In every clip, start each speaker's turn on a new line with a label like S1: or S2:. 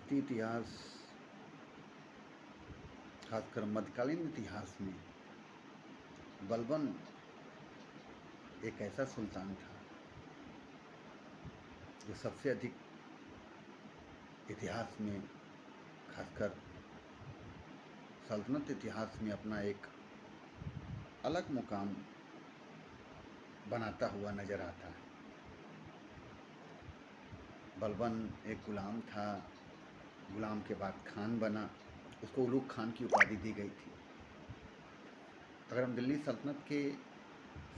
S1: भारतीय इतिहास, खासकर मध्यकालीन इतिहास में बलबन एक ऐसा सुल्तान था जो सबसे अधिक इतिहास में, खासकर सल्तनत इतिहास में अपना एक अलग मुकाम बनाता हुआ नजर आता है। बलबन एक गुलाम था, गुलाम के बाद खान बना, उसको उलुग खान की उपाधि दी गई थी। अगर हम दिल्ली सल्तनत के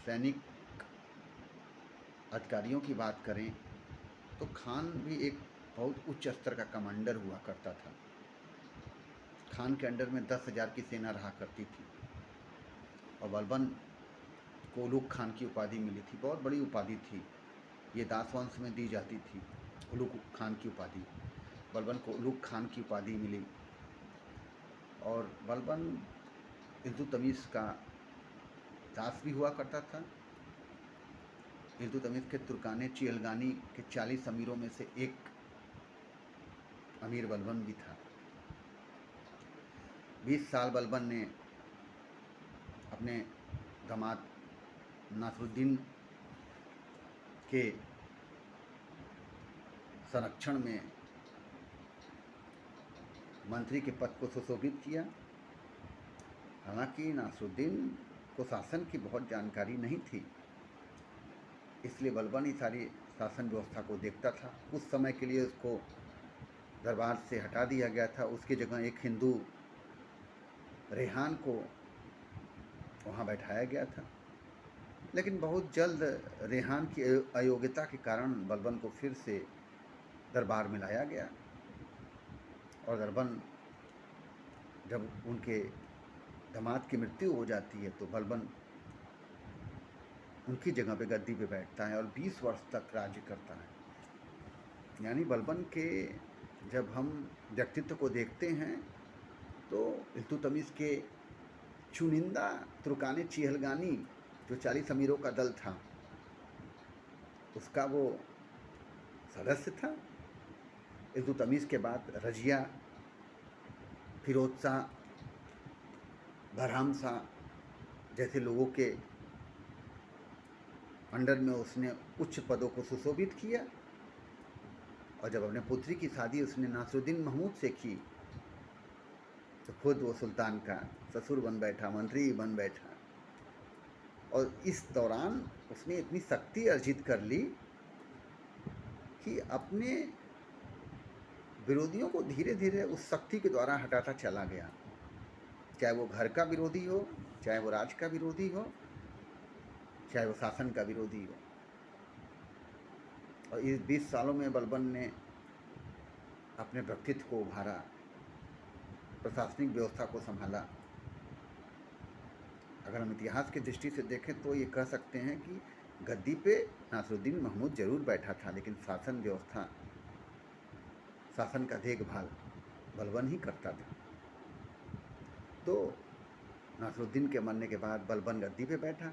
S1: सैनिक अधिकारियों की बात करें तो खान भी एक बहुत उच्च स्तर का कमांडर हुआ करता था। खान के अंडर में 10,000 की सेना रहा करती थी और बलबन को उलुग खान की उपाधि मिली थी। बहुत बड़ी उपाधि थी, ये दास वंश में दी जाती थी उलुग खान की उपाधि। बलबन को उलुग खान की उपाधि मिली और बलबन इल्तुतमिश का दास भी हुआ करता था। इल्तुतमिश के तुर्काने चिलगानी के 40 अमीरों में से एक अमीर बलबन भी था। 20 साल बलबन ने अपने दामाद नासरुद्दीन के संरक्षण में मंत्री के पद को सुशोभित किया। हालांकि नासरुद्दीन को शासन की बहुत जानकारी नहीं थी, इसलिए बलबन ही सारी शासन व्यवस्था को देखता था। कुछ समय के लिए उसको दरबार से हटा दिया गया था, उसकी जगह एक हिंदू रेहान को वहाँ बैठाया गया था। लेकिन बहुत जल्द रेहान की अयोग्यता के कारण बलबन को फिर से दरबार में लाया गया और बलबन जब उनके दामाद की मृत्यु हो जाती है तो बलबन उनकी जगह पे गद्दी पे बैठता है और 20 वर्ष तक राज्य करता है। यानी बलबन के जब हम व्यक्तित्व को देखते हैं तो इल्तुतमिश के चुनिंदा तुर्काने चिहलगानी जो 40 अमीरों का दल था, उसका वो सदस्य था। इल्तुतमिश के बाद रजिया, फिरोज शाह, बरहम शाह जैसे लोगों के अंडर में उसने उच्च पदों को सुशोभित किया और जब अपने पुत्री की शादी उसने नासरुद्दीन महमूद से की तो खुद वो सुल्तान का ससुर बन बैठा, मंत्री बन बैठा। और इस दौरान उसने इतनी शक्ति अर्जित कर ली कि अपने विरोधियों को धीरे धीरे उस शक्ति के द्वारा हटाता चला गया, चाहे वो घर का विरोधी हो, चाहे वो राज का विरोधी हो, चाहे वो शासन का विरोधी हो। और इस 20 सालों में बलबन ने अपने व्यक्तित्व को उभारा, प्रशासनिक व्यवस्था को संभाला। अगर हम इतिहास की दृष्टि से देखें तो ये कह सकते हैं कि गद्दी पे नासरुद्दीन महमूद जरूर बैठा था, लेकिन शासन व्यवस्था, शासन का देखभाल बलबन ही करता था। तो नासरुद्दीन के मरने के बाद बलबन गद्दी पे बैठा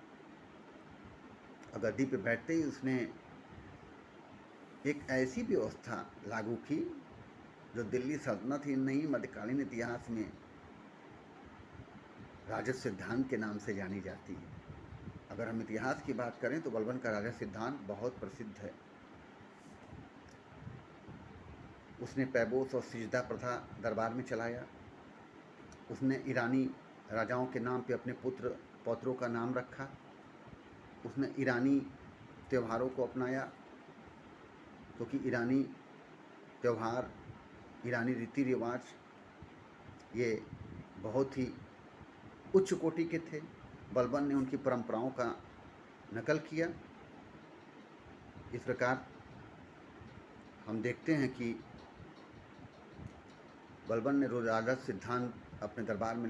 S1: और गद्दी पे बैठते ही उसने एक ऐसी व्यवस्था लागू की जो दिल्ली सल्तनत ही नहीं, मध्यकालीन इतिहास में राजस सिद्धांत के नाम से जानी जाती है। अगर हम इतिहास की बात करें तो बलबन का राजस सिद्धांत बहुत प्रसिद्ध है। उसने पैबोस और सिजदा प्रथा दरबार में चलाया। उसने ईरानी राजाओं के नाम पे अपने पुत्र पौत्रों का नाम रखा। उसने ईरानी त्योहारों को अपनाया, क्योंकि ईरानी त्यौहार, ईरानी रीति रिवाज ये बहुत ही उच्च कोटि के थे। बलबन ने उनकी परंपराओं का नकल किया। इस प्रकार हम देखते हैं कि बलबन ने राजस सिद्धांत अपने दरबार में